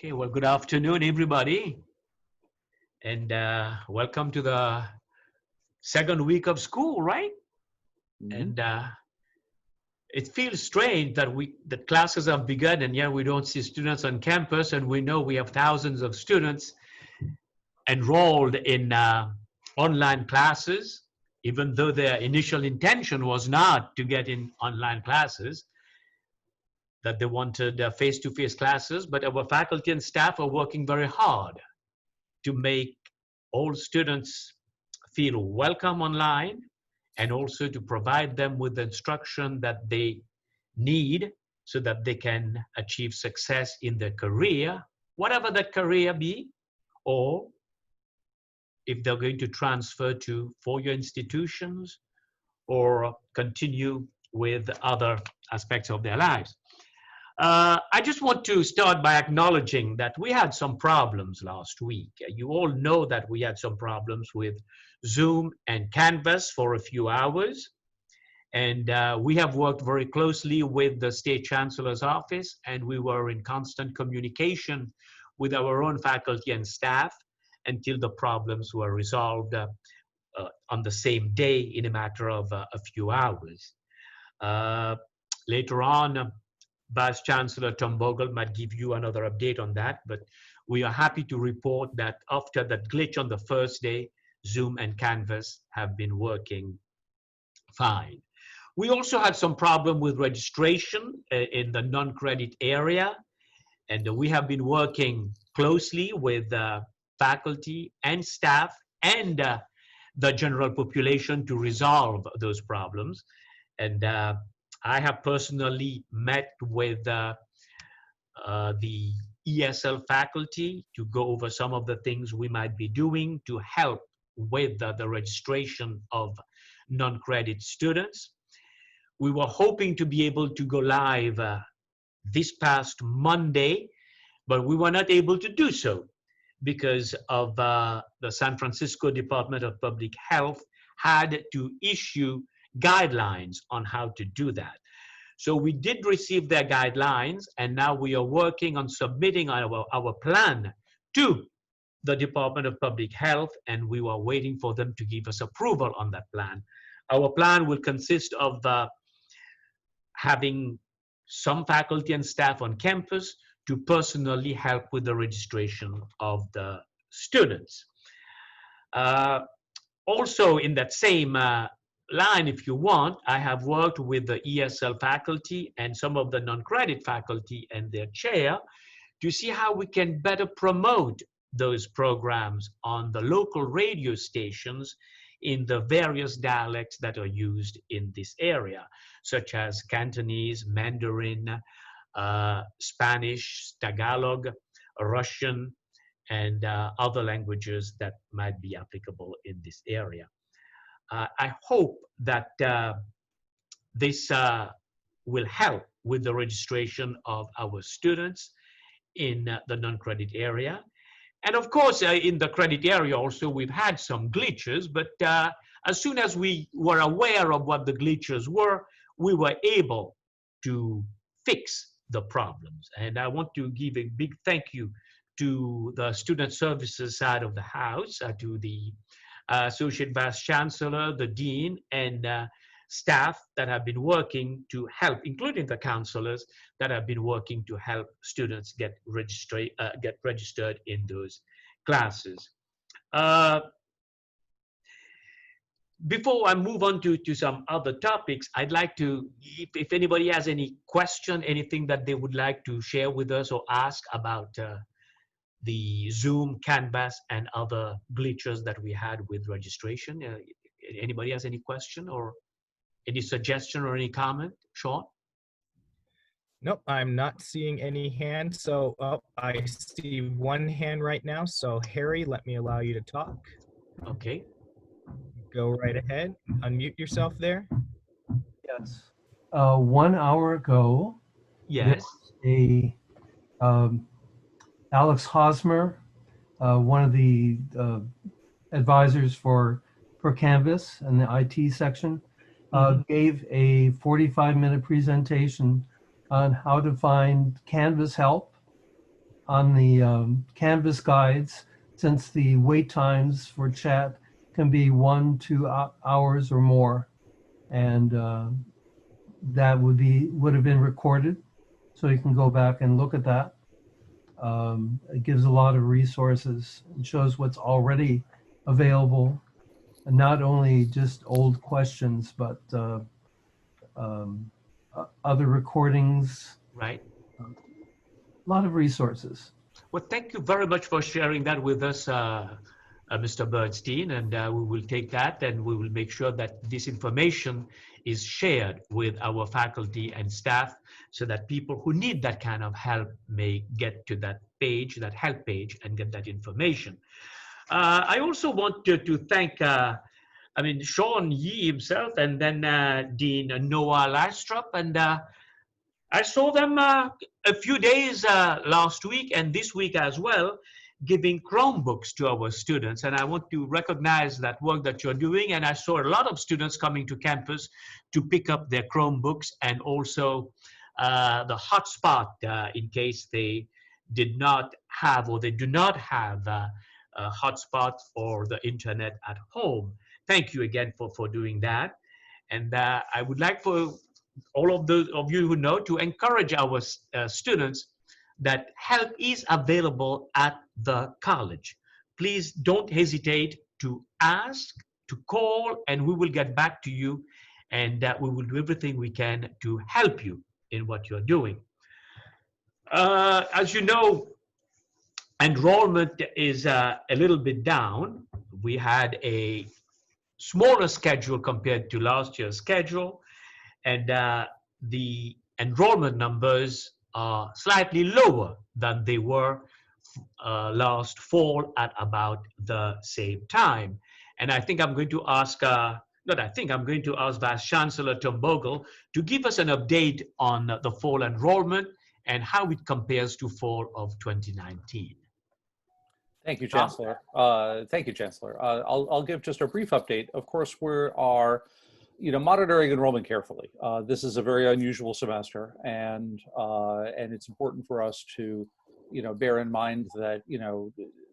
Okay, well, good afternoon, everybody, and welcome to the second week of school, right? And it feels strange that the classes have begun, and yet we don't see students on campus, and we know we have thousands of students enrolled in online classes, even though their initial intention was not to get in online classes, that they wanted face-to-face classes, but our faculty and staff are working very hard to make all students feel welcome online and also to provide them with the instruction that they need so that they can achieve success in their career, whatever that career be, or if they're going to transfer to four-year institutions or continue with other aspects of their lives. I just want to start by acknowledging that we had some problems last week. You all know that we had some problems with Zoom and Canvas for a few hours. And we have worked very closely with the State Chancellor's office, and we were in constant communication with our own faculty and staff until the problems were resolved on the same day in a matter of a few hours. Later on, Vice Chancellor Tom Bogle might give you another update on that, but we are happy to report that after that glitch on the first day, Zoom and Canvas have been working fine. We also had some problem with registration in the non-credit area, and we have been working closely with faculty and staff and the general population to resolve those problems. And I have personally met with the ESL faculty to go over some of the things we might be doing to help with the registration of non-credit students. We were hoping to be able to go live this past Monday, but we were not able to do so because of the San Francisco Department of Public Health had to issue guidelines on how to do that. So we did receive their guidelines, and now we are working on submitting our plan to the Department of Public Health, and we were waiting for them to give us approval on that plan. Our plan will consist of having some faculty and staff on campus to personally help with the registration of the students. Also in that same line, if you want, I have worked with the ESL faculty and some of the non-credit faculty and their chair to see how we can better promote those programs on the local radio stations in the various dialects that are used in this area, such as Cantonese, Mandarin, Spanish, Tagalog, Russian, and other languages that might be applicable in this area. I hope that this will help with the registration of our students in the non-credit area. And of course, in the credit area also, we've had some glitches, but as soon as we were aware of what the glitches were, we were able to fix the problems. And I want to give a big thank you to the Student Services side of the house, to the Associate Vice Chancellor, the Dean, and staff that have been working to help, including the counselors that have been working to help students get registered in those classes. Before I move on to some other topics, I'd like to, if anybody has any question, anything that they would like to share with us or ask about the Zoom, Canvas, and other glitches that we had with registration. Anybody has any question or any suggestion or any comment? Sean? Nope, I'm not seeing any hands. So I see one hand right now. So Harry, let me allow you to talk. Okay. Go right ahead. Unmute yourself there. Yes. 1 hour ago, Yes. a Alex Hosmer, one of the advisors for Canvas and the IT section, gave a 45-minute presentation on how to find Canvas help on the Canvas guides, since the wait times for chat can be 1-2 hours or more, and that would have been recorded, so you can go back and look at that. It gives a lot of resources and shows what's already available, and not only just old questions, but other recordings. Right. A lot of resources. Well, thank you very much for sharing that with us, Mr. Bernstein, and we will take that and we will make sure that this information is shared with our faculty and staff so that people who need that kind of help may get to that page, that help page, and get that information. I also want to thank Sean Yee himself, and then Dean Noah Lastrup, and I saw them a few days last week and this week as well, giving Chromebooks to our students. And I want to recognize that work that you're doing. And I saw a lot of students coming to campus to pick up their Chromebooks, and also the hotspot in case they did not have, or they do not have a hotspot for the internet at home. Thank you again for doing that. And I would like for all of those of you who know to encourage our students that help is available at the college. Please don't hesitate to ask, to call, and we will get back to you, and we will do everything we can to help you in what you're doing. As you know, enrollment is a little bit down. We had a smaller schedule compared to last year's schedule, and the enrollment numbers are slightly lower than they were last fall at about the same time. And I think I'm going to ask, I'm going to ask Vice Chancellor Tom Bogle to give us an update on the fall enrollment and how it compares to fall of 2019. Thank you, Chancellor. Thank you, Chancellor. I'll give just a brief update. Of course, we are monitoring enrollment carefully. This is a very unusual semester, and it's important for us to, bear in mind that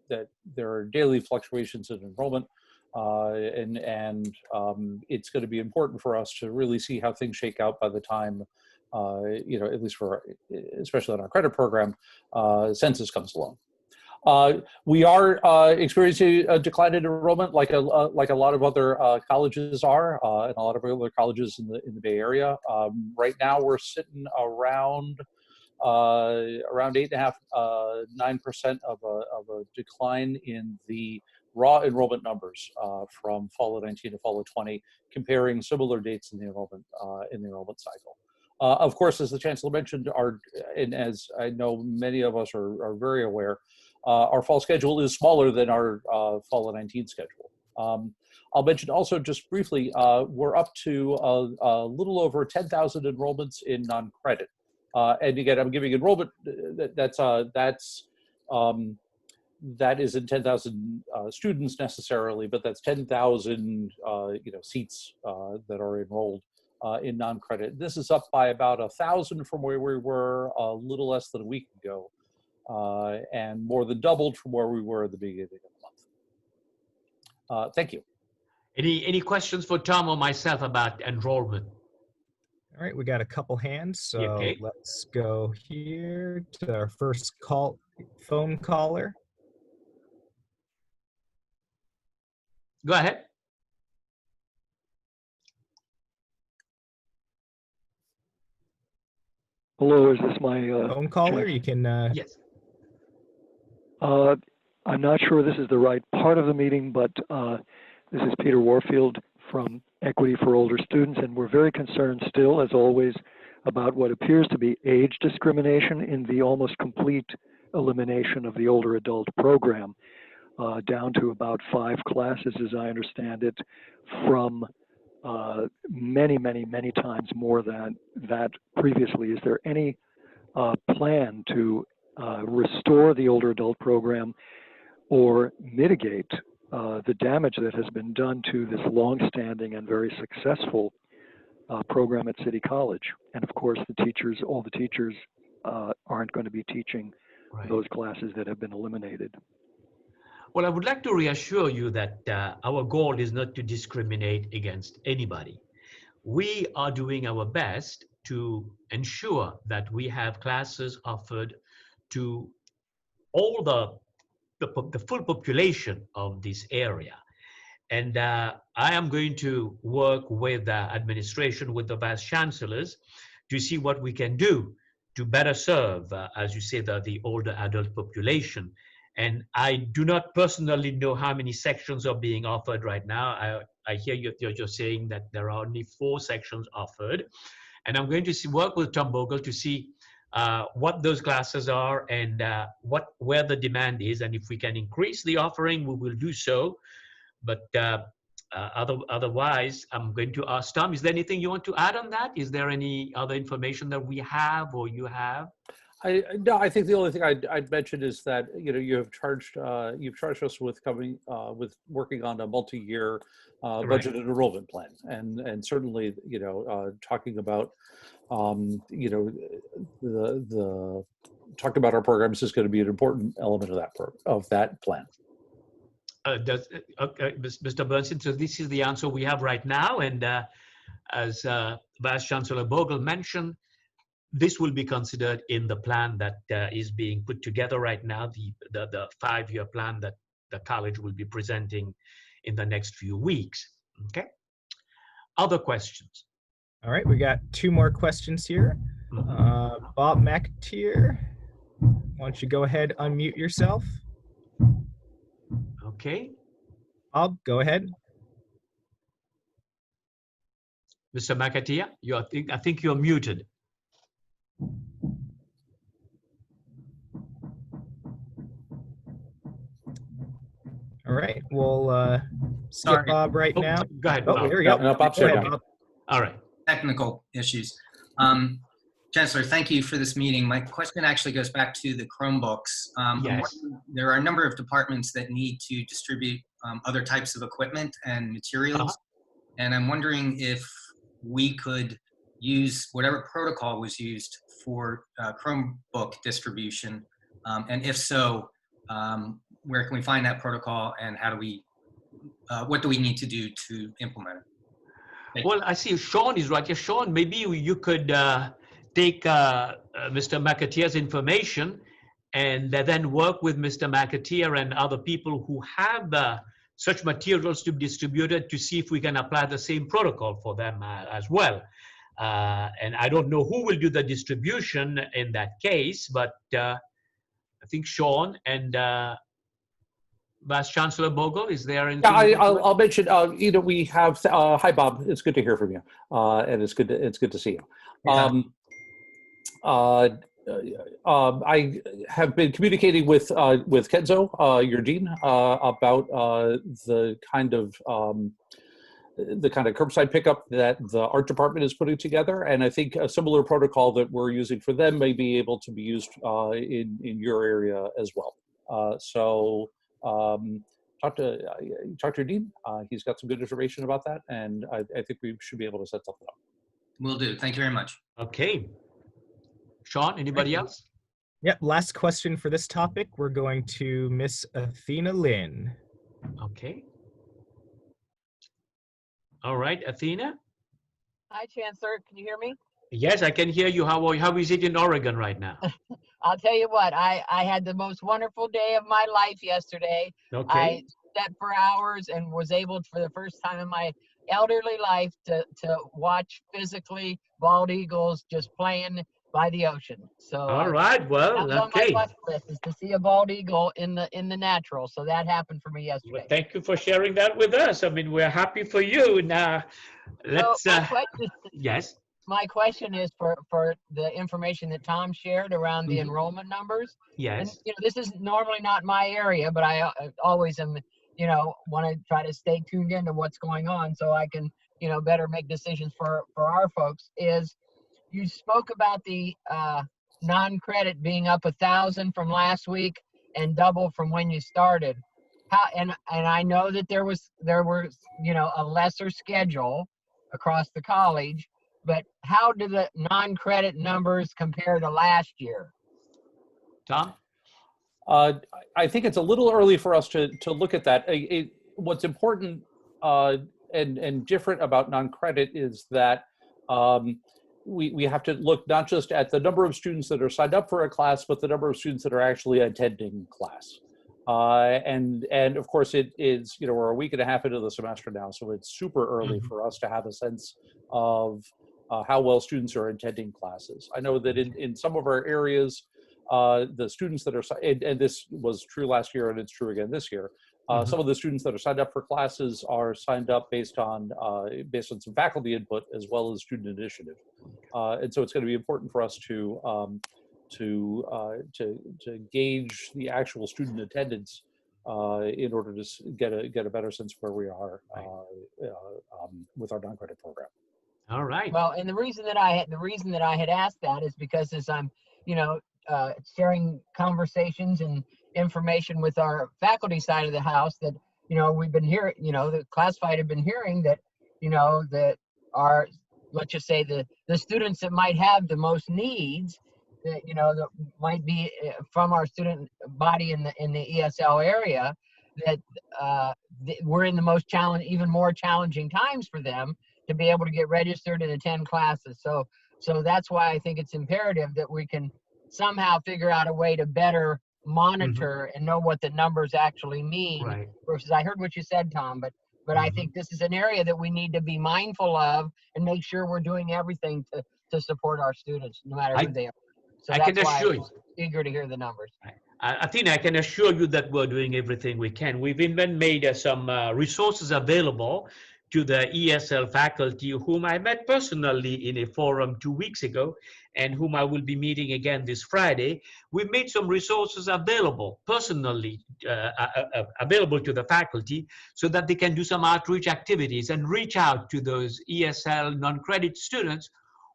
that there are daily fluctuations in enrollment, and it's going to be important for us to really see how things shake out by the time, at least especially on our credit program, census comes along. We are experiencing a decline in enrollment, like a lot of other colleges are, and a lot of other colleges in the Bay Area. Right now, we're sitting around 8.5%, 9% of a decline in the raw enrollment numbers from fall of 19 to fall of 20, comparing similar dates in the enrollment cycle. Of course, as the Chancellor mentioned, and as I know many of us are very aware, our fall schedule is smaller than our fall of 19 schedule. I'll mention also just briefly, we're up to a little over 10,000 enrollments in non-credit. And again, I'm giving enrollment, that isn't 10,000 students necessarily, but that's 10,000 seats that are enrolled in non-credit. This is up by about 1,000 from where we were a little less than a week ago. And more than doubled from where we were at the beginning of the month. Thank you. Any questions for Tom or myself about enrollment? All right, we got a couple hands, so Okay. Let's go here to our first phone caller. Go ahead. Hello, is this my Phone caller, you can Yes. I'm not sure this is the right part of the meeting, but this is Peter Warfield from Equity for Older Students, and we're very concerned still, as always, about what appears to be age discrimination in the almost complete elimination of the older adult program, down to about 5 classes, as I understand it, from many, many, many times more than that previously. Is there any plan to restore the older adult program or mitigate the damage that has been done to this long-standing and very successful program at City College? And of course, all the teachers aren't going to be teaching Right. those classes that have been eliminated. Well, I would like to reassure you that our goal is not to discriminate against anybody. We are doing our best to ensure that we have classes offered to all the full population of this area. And I am going to work with the administration, with the vice chancellors, to see what we can do to better serve, as you say, the older adult population. And I do not personally know how many sections are being offered right now. I hear you're just saying that there are only 4 sections offered. And I'm going to work with Tom Bogle to see what those classes are and where the demand is. And if we can increase the offering, we will do so. But otherwise, I'm going to ask Tom, is there anything you want to add on that? Is there any other information that we have or you have? No, I think the only thing I'd mention is that, you know, you've charged us with with working on a multi-year budget and enrollment plan, and certainly, you know, talking about, you know, talking about our programs is going to be an important element of that plan. Mr. Bernstein, so this is the answer we have right now, and as Vice Chancellor Bogle mentioned, this will be considered in the plan that is being put together right now, the 5-year plan that the college will be presenting in the next few weeks. Okay. Other questions? All right, we got 2 more questions here. Bob McAteer, why don't you go ahead, unmute yourself? Okay. Bob, go ahead. Mr. McAteer, I think you're muted. All right, we'll skip Bob right now. Go ahead, Oh, Bob. here we go. No, Bob's Go here ahead, now. Bob. All right. Technical issues. Chancellor, thank you for this meeting. My question actually goes back to the Chromebooks. Yes. There are a number of departments that need to distribute other types of equipment and materials. And I'm wondering if we could use whatever protocol was used for Chromebook distribution. And if so, where can we find that protocol, and how do we, what do we need to do to implement it? Well, I see Sean is right here. Sean, maybe you could take Mr. McAteer's information and then work with Mr. McAteer and other people who have such materials to be distributed to see if we can apply the same protocol for them as well. And I don't know who will do the distribution in that case, but I think Sean and Vice Chancellor Bogle, is there anything? Yeah, I'll mention. You know, we have. Hi, Bob. It's good to hear from you, and it's good to see you. I have been communicating with Kenzo, your dean, about the kind of curbside pickup that the art department is putting together, and I think a similar protocol that we're using for them may be able to be used in your area as well. Talk to your dean. He's got some good information about that, and I think we should be able to set something up. Will do. Thank you very much. Okay. Sean, anybody else? Yep, last question for this topic. We're going to Miss Athena Lynn. Okay. All right, Athena? Hi, Chancellor. Can you hear me? Yes, I can hear you. How is it in Oregon right now? I'll tell you what, I had the most wonderful day of my life yesterday. Okay. I slept for hours and was able for the first time in my elderly life to watch physically bald eagles just playing by the ocean. So all right, well, that was okay. on my bucket list, is to see a bald eagle in the natural. So that happened for me yesterday. Well, thank you for sharing that with us. I mean, we're happy for you. Now, let's. So yes. My question is for the information that Tom shared around the enrollment numbers. Yes. And, you know, this is normally not my area, but I always am, you know, want to try to stay tuned into what's going on so I can, you know, better make decisions for our folks. Is you spoke about the non-credit being up 1,000 from last week and double from when you started. How, and I know that there was, you know, a lesser schedule across the college, but how do the non-credit numbers compare to last year? Tom? I think it's a little early for us to look at that. What's important and different about non-credit is that we have to look not just at the number of students that are signed up for a class, but the number of students that are actually attending class. And of course, it is, we're a week and a half into the semester now, so it's super early for us to have a sense of how well students are attending classes. I know that in some of our areas, the students that are, and this was true last year and it's true again this year, some of the students that are signed up for classes are signed up based on some faculty input as well as student initiative. And so it's going to be important for us to gauge the actual student attendance in order to get a better sense of where we are with our non-credit program. All right. Well, and the reason that I had asked that is because as I'm, sharing conversations and information with our faculty side of the house, that we've been hearing, the classified have been hearing that, that our, let's just say the students that might have the most needs, that that might be from our student body in the ESL area, that we're in the most even more challenging times for them to be able to get registered and attend classes. So that's why I think it's imperative that we can somehow figure out a way to better monitor and know what the numbers actually mean. Right. Versus, I heard what you said, Tom, but I think this is an area that we need to be mindful of and make sure we're doing everything to support our students, no matter who they are. So I that's can why assure I was eager to hear the numbers. I think I can assure you that we're doing everything we can. We've even made some resources available to the ESL faculty, whom I met personally in a forum 2 weeks ago, and whom I will be meeting again this Friday. We've made some resources available personally, available to the faculty, so that they can do some outreach activities and reach out to those ESL non-credit students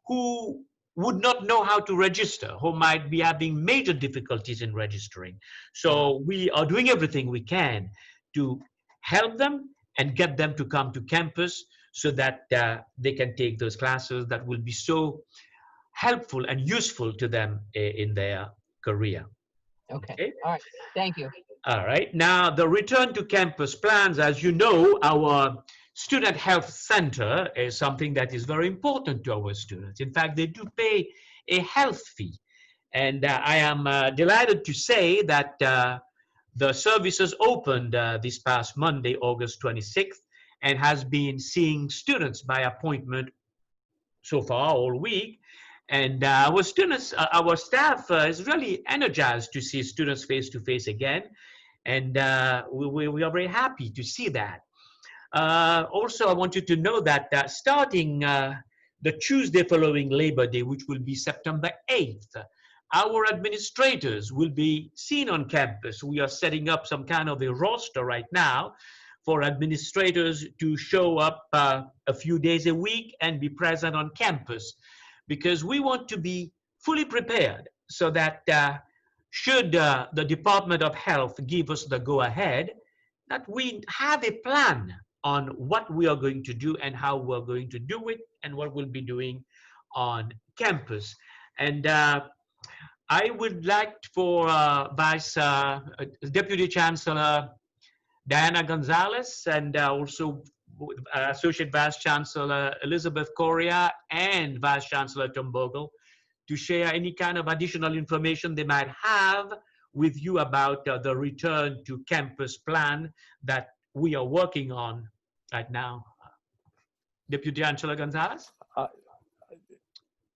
who would not know how to register, who might be having major difficulties in registering. So we are doing everything we can to help them and get them to come to campus so that they can take those classes that will be so helpful and useful to them in their career. Okay. All right. Thank you. All right. Now, the return to campus plans, as you know, our Student Health Center is something that is very important to our students. In fact, they do pay a health fee. And I am delighted to say that the services opened this past Monday, August 26th, and has been seeing students by appointment so far all week. And our students, our staff is really energized to see students face to face again. And we are very happy to see that. Also, I want you to know that starting the Tuesday following Labor Day, which will be September 8th, our administrators will be seen on campus. We are setting up some kind of a roster right now for administrators to show up a few days a week and be present on campus, because we want to be fully prepared so that should the Department of Health give us the go-ahead, that we have a plan on what we are going to do and how we're going to do it and what we'll be doing on campus. And I would like for Deputy Chancellor Diana Gonzalez and also Associate Vice Chancellor Elizabeth Correa and Vice Chancellor Tom Bogle to share any kind of additional information they might have with you about the return to campus plan that we are working on right now. Deputy Chancellor Gonzalez?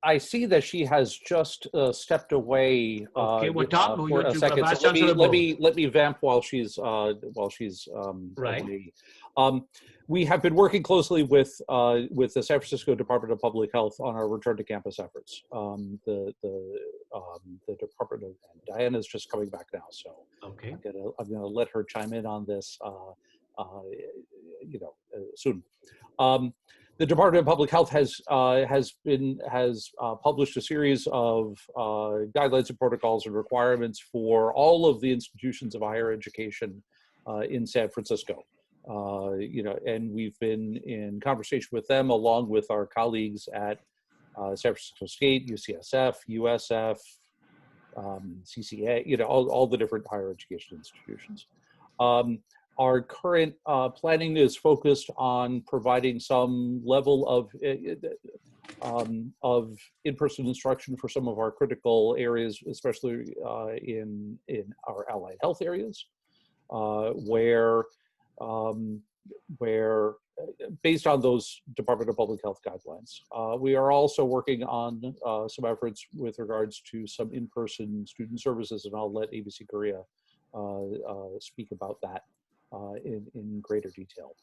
I see that she has just stepped away okay, for a second. Vice So Chancellor let me vamp while she's right. away. We have been working closely with the San Francisco Department of Public Health on our return to campus efforts. The Department of Diana's just coming back now, so okay. I'm gonna let her chime in on this, soon. The Department of Public Health has published a series of guidelines and protocols and requirements for all of the institutions of higher education in San Francisco. And we've been in conversation with them along with our colleagues at San Francisco State, UCSF, USF, CCA, all the different higher education institutions. Our current planning is focused on providing some level of in-person instruction for some of our critical areas, especially in our allied health areas, where based on those Department of Public Health guidelines. We are also working on some efforts with regards to some in-person student services, and I'll let ABC Korea speak about that in greater detail.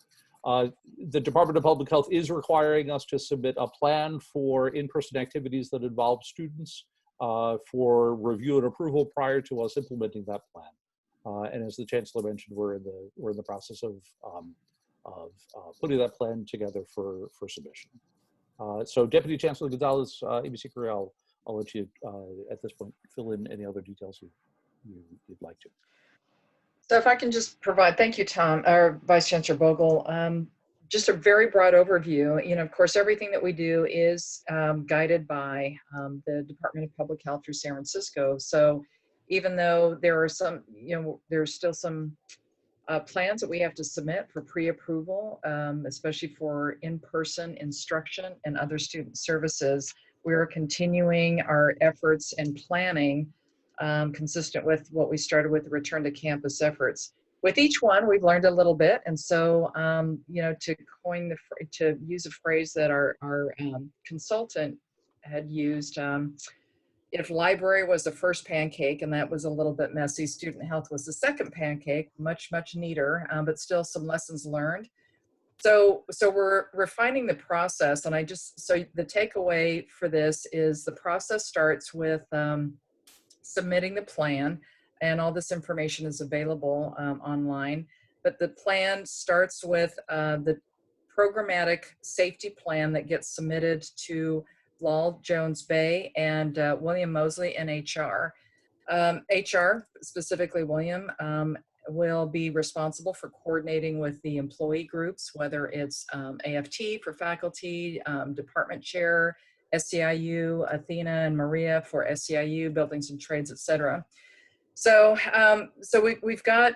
The Department of Public Health is requiring us to submit a plan for in-person activities that involve students for review and approval prior to us implementing that plan. And as the Chancellor mentioned, we're in the process of putting that plan together for submission. So Deputy Chancellor Gonzalez, ABC Korea, I'll let you at this point fill in any other details you'd like to. So if I can just provide, thank you, Tom, or Vice Chancellor Bogle, just a very broad overview. Of course, everything that we do is guided by the Department of Public Health through San Francisco. So even though there are some, there's still some plans that we have to submit for pre-approval, especially for in-person instruction and other student services, we are continuing our efforts and planning consistent with what we started with the return to campus efforts. With each one, we've learned a little bit, and so to use a phrase that our consultant had used, if library was the first pancake, and that was a little bit messy, student health was the second pancake, much neater, but still some lessons learned. So we're refining the process, and so the takeaway for this is the process starts with submitting the plan, and all this information is available online. But the plan starts with the programmatic safety plan that gets submitted to Lal Jones Bay and William Mosley in HR. HR, specifically William, will be responsible for coordinating with the employee groups, whether it's AFT for faculty, department chair, SEIU, Athena and Maria for SEIU, buildings and trades, etc. So we've got,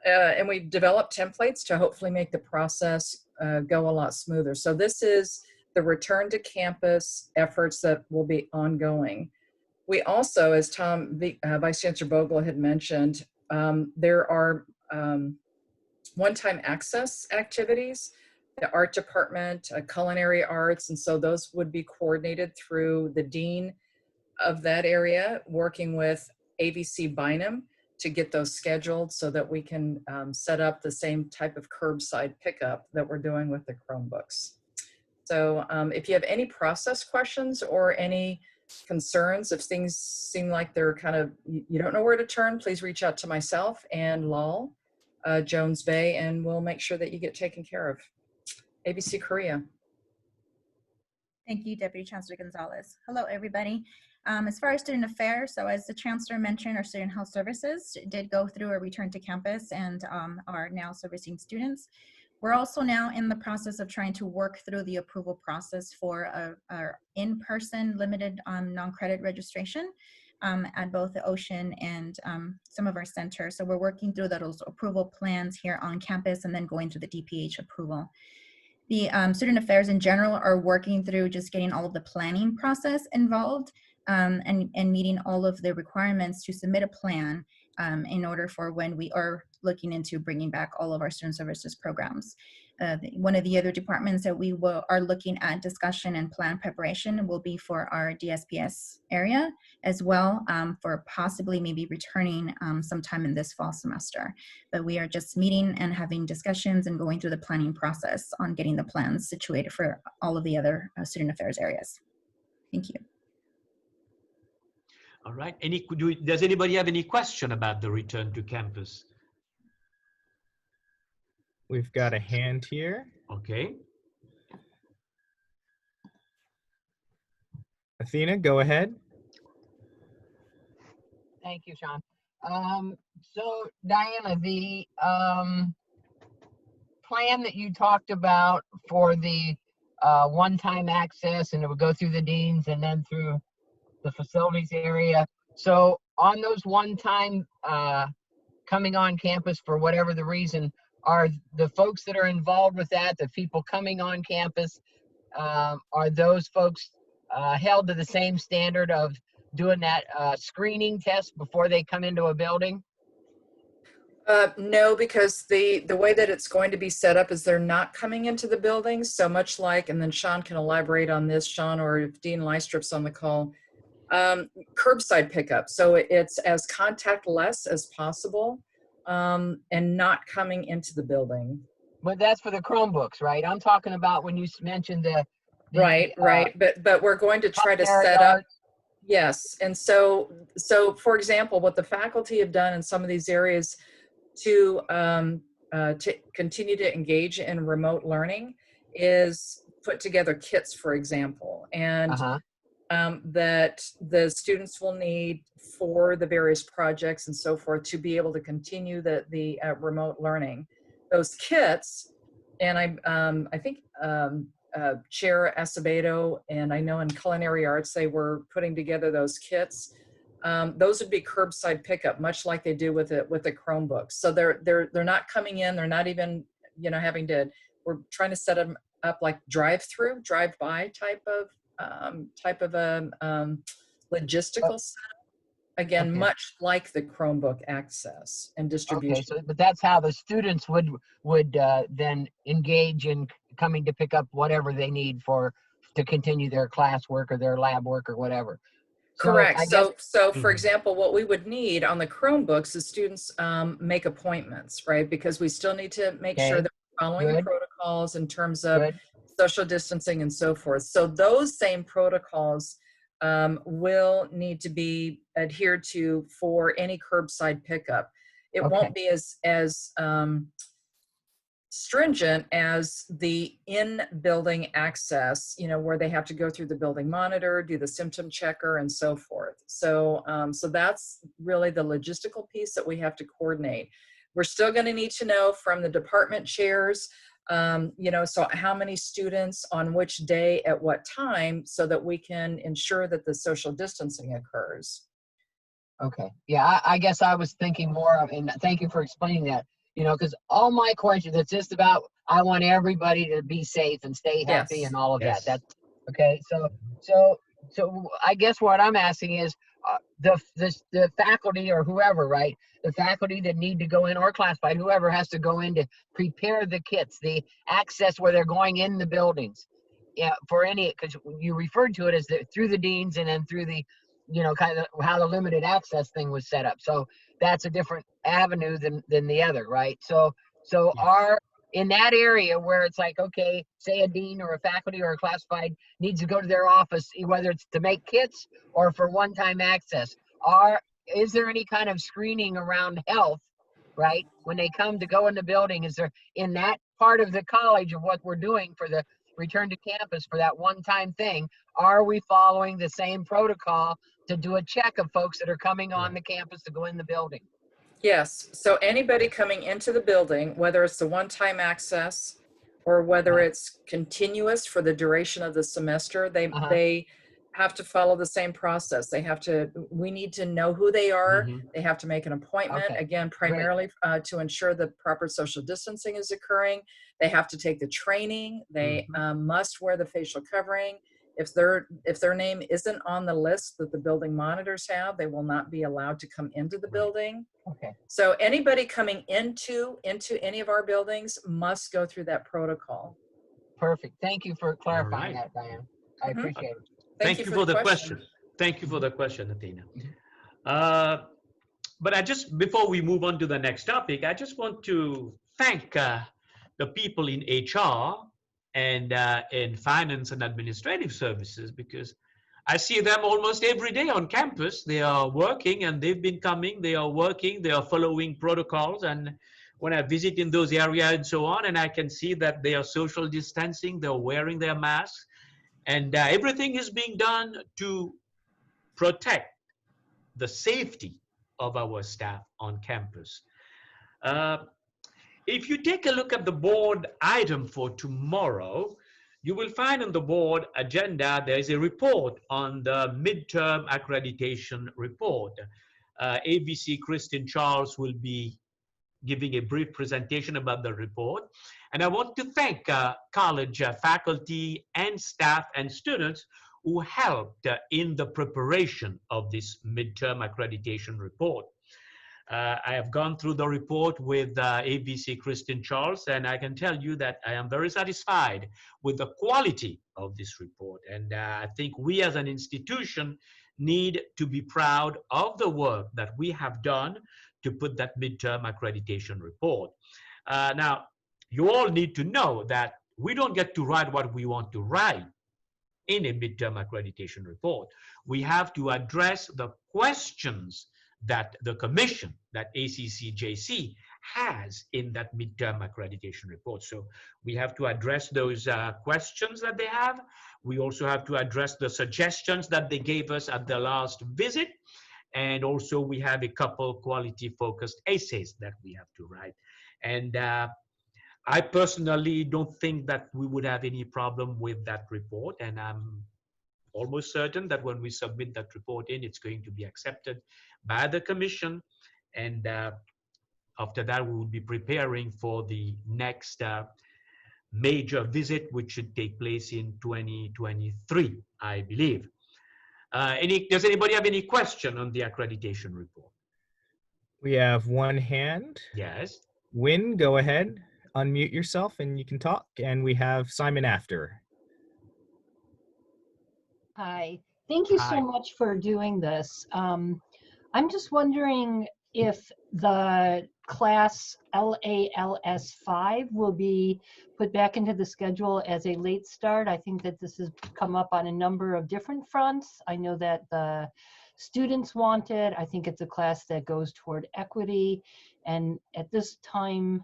and we've developed templates to hopefully make the process go a lot smoother. So this is the return to campus efforts that will be ongoing. We also, as Tom, Vice Chancellor Bogle had mentioned, there are one-time access activities, the art department, culinary arts, and so those would be coordinated through the dean of that area, working with AVC Bynum to get those scheduled so that we can set up the same type of curbside pickup that we're doing with the Chromebooks. So if you have any process questions or any concerns, if things seem like they're kind of, you don't know where to turn, please reach out to myself and Lal Jones Bay, and we'll make sure that you get taken care of. ABC Korea. Thank you, Deputy Chancellor Gonzalez. Hello, everybody. As far as student affairs, so as the Chancellor mentioned, our student health services did go through a return to campus and are now servicing students. We're also now in the process of trying to work through the approval process for our in-person limited non-credit registration at both the Ocean and some of our centers. So we're working through those approval plans here on campus and then going through the DPH approval. The student affairs in general are working through just getting all of the planning process involved and meeting all of the requirements to submit a plan in order for when we are looking into bringing back all of our student services programs. One of the other departments that we are looking at discussion and plan preparation will be for our DSPS area as well, for possibly maybe returning sometime in this fall semester. But we are just meeting and having discussions and going through the planning process on getting the plans situated for all of the other student affairs areas. Thank you. All right. Does anybody have any question about the return to campus? We've got a hand here. Okay. Athena, go ahead. Thank you, Sean. So Diana, the plan that you talked about for the one-time access, and it would go through the deans and then through the facilities area. So on those one-time coming on campus for whatever the reason, are the folks that are involved with that, the people coming on campus, are those folks held to the same standard of doing that screening test before they come into a building? No, because the way that it's going to be set up is they're not coming into the building so much like, and then Sean can elaborate on this, Sean, or if Dean Lystrup's on the call, curbside pickup. So it's as contactless as possible and not coming into the building. But that's for the Chromebooks, right? I'm talking about when you mentioned the right. But we're going to try to set up. Yes. And so for example, what the faculty have done in some of these areas to continue to engage in remote learning is put together kits, for example, and that the students will need for the various projects and so forth to be able to continue the remote learning. Those kits, and I think Chair Acevedo, and I know in culinary arts they were putting together those kits. Those would be curbside pickup, much like they do with the Chromebooks. So they're not coming in. They're not even having to. We're trying to set them up like drive-through, drive-by type of a logistical setup. Again, much like the Chromebook access and distribution. Okay, so but that's how the students would then engage in coming to pick up whatever they need to continue their classwork or their lab work or whatever. Correct. So for example, what we would need on the Chromebooks is students make appointments, right? Because we still need to make sure that we're following the protocols in terms of social distancing and so forth. So those same protocols will need to be adhered to for any curbside pickup. It won't be as stringent as the in-building access, where they have to go through the building monitor, do the symptom checker, and so forth. So, so that's really the logistical piece that we have to coordinate. We're still going to need to know from the department chairs, so how many students on which day at what time, so that we can ensure that the social distancing occurs. Okay. Yeah, I guess I was thinking more of, and thank you for explaining that. Because all my questions, it's just about, I want everybody to be safe and stay healthy and all of that. That's okay. So I guess what I'm asking is the faculty or whoever, right? The faculty that need to go in, or classified, whoever has to go in to prepare the kits, the access where they're going in the buildings. Yeah, for any, because you referred to it as through the deans and then through the, kind of how the limited access thing was set up. So that's a different avenue than the other, right? So in that area where it's like, okay, say a dean or a faculty or a classified needs to go to their office, whether it's to make kits or for one-time access, is there any kind of screening around health, right? When they come to go in the building, is there, in that part of the college of what we're doing for the return to campus for that one-time thing, are we following the same protocol to do a check of folks that are coming on the campus to go in the building? Yes. So anybody coming into the building, whether it's the one-time access or whether it's continuous for the duration of the semester, they have to follow the same process. We need to know who they are. They have to make an appointment, again, primarily to ensure that proper social distancing is occurring. They have to take the training. They must wear the facial covering. If their name isn't on the list that the building monitors have, they will not be allowed to come into the building. Okay. So anybody coming into any of our buildings must go through that protocol. Perfect. Thank you for clarifying that, Diane. I appreciate it. Thank you for the question. Thank you for the question, Athena. But before we move on to the next topic, I just want to thank the people in HR and in finance and administrative services, because I see them almost every day on campus. They are working, and they've been coming. They are working. They are following protocols. And when I visit in those areas and so on, and I can see that they are social distancing, they're wearing their masks, and everything is being done to protect the safety of our staff on campus. If you take a look at the board item for tomorrow, you will find on the board agenda there is a report on the midterm accreditation report. ABC Kristen Charles will be giving a brief presentation about the report. And I want to thank college faculty and staff and students who helped in the preparation of this midterm accreditation report. I have gone through the report with ABC Kristen Charles, and I can tell you that I am very satisfied with the quality of this report. And I think we as an institution need to be proud of the work that we have done to put that midterm accreditation report. Now, you all need to know that we don't get to write what we want to write in a midterm accreditation report. We have to address the questions that the commission, that ACCJC, has in that midterm accreditation report. So we have to address those questions that they have. We also have to address the suggestions that they gave us at the last visit. And also we have a couple quality-focused essays that we have to write. And I personally don't think that we would have any problem with that report. And I'm almost certain that when we submit that report in, it's going to be accepted by the commission. And after that, we will be preparing for the next major visit, which should take place in 2023, I believe. Does anybody have any question on the accreditation report? We have one hand. Yes. Win, go ahead, unmute yourself and you can talk. And we have Simon after. Hi, thank you Hi. so much for doing this. I'm just wondering if the class LALS 5 will be put back into the schedule as a late start. I think that this has come up on a number of different fronts. I know that the students want it. I think it's a class that goes toward equity. And at this time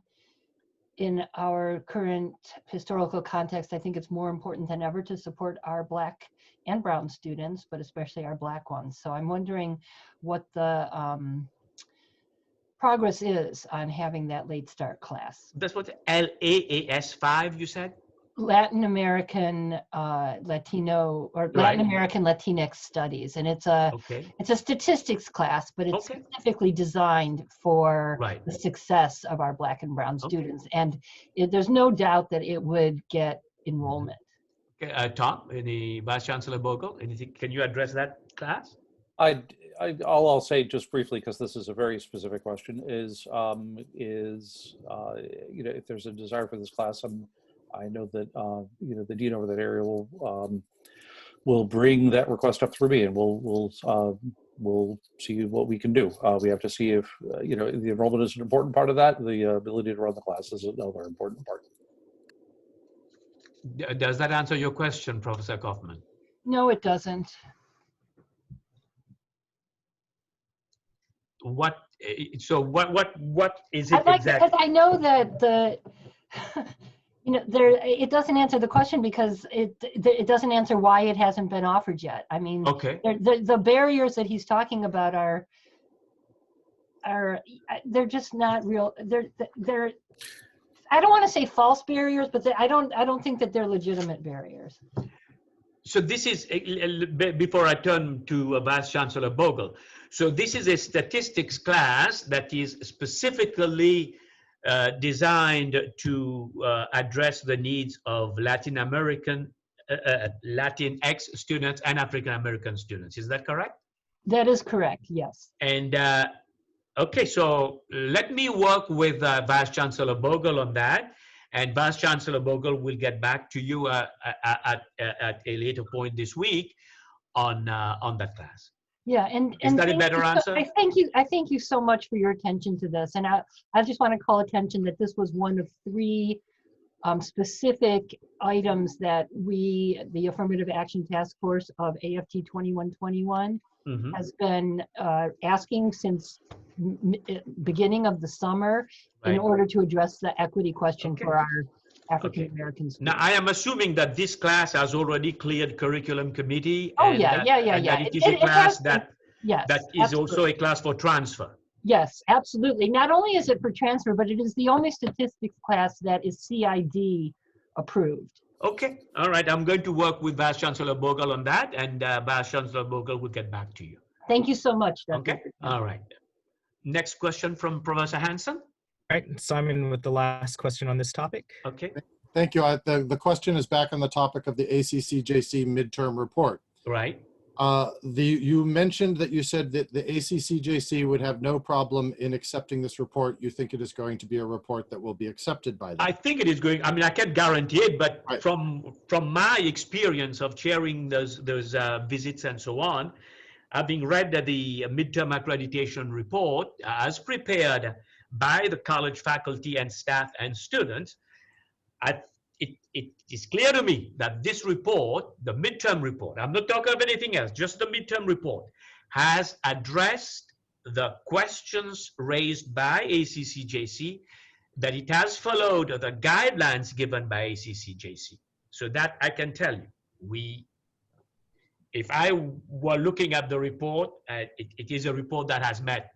in our current historical context, I think it's more important than ever to support our Black and Brown students, but especially our Black ones. So I'm wondering what the progress is on having that late start class. That's what LAAS 5 you said? Latin American Latino or Latin American Latinx studies, and it's a statistics class, but it's specifically designed for the success of our Black and Brown students, and there's no doubt that it would get enrollment. Okay, Tom, Vice Chancellor Bogle, anything? Can you address that class? I'll say just briefly, because this is a very specific question, is you know, if there's a desire for this class, I know that you know, the dean over that area will bring that request up through me, and we'll see what we can do. We have to see if you know, the enrollment is an important part of that. The ability to run the class is another important part. Does that answer your question, Professor Kaufman? No, it doesn't. What? So what is it exactly? Because I know that the you know, it doesn't answer the question because it doesn't answer why it hasn't been offered yet. I mean, the barriers that he's talking about are they're just not real. They're I don't want to say false barriers, but I don't think that they're legitimate barriers. So this is, before I turn to Vice Chancellor Bogle, so this is a statistics class that is specifically designed to address the needs of Latin American, Latinx students and African American students. Is that correct? That is correct, yes. And okay, so let me work with Vice Chancellor Bogle on that. And Vice Chancellor Bogle will get back to you at a later point this week on that class. Yeah, and is that a better answer? I thank you so much for your attention to this, and I just want to call attention that this was one of 3 specific items that the Affirmative Action Task Force of AFT 2121 has been asking since beginning of the summer in order to address the equity question for our African American students. Now, I am assuming that this class has already cleared curriculum committee. Oh, and yeah. That it is a class that is absolutely. also a class for transfer. Yes, absolutely. Not only is it for transfer, but it is the only statistics class that is CID approved. Okay, all right. I'm going to work with Vice Chancellor Bogle on that, and Vice Chancellor Bogle will get back to you. Thank you so much. Dr. Okay, all right. Next question from Professor Hanson. All right, Simon with the last question on this topic. Okay. Thank you. The question is back on the topic of the ACCJC midterm report. Right. You mentioned that you said that the ACCJC would have no problem in accepting this report. You think it is going to be a report that will be accepted by them? I think it is going, I mean, I can't guarantee it, but Right. from my experience of chairing those visits and so on, having read the midterm accreditation report as prepared by the college faculty and staff and students, it is clear to me that this report, the midterm report, I'm not talking of anything else, just the midterm report, has addressed the questions raised by ACCJC, that it has followed the guidelines given by ACCJC. So that I can tell you, if I were looking at the report, it is a report that has met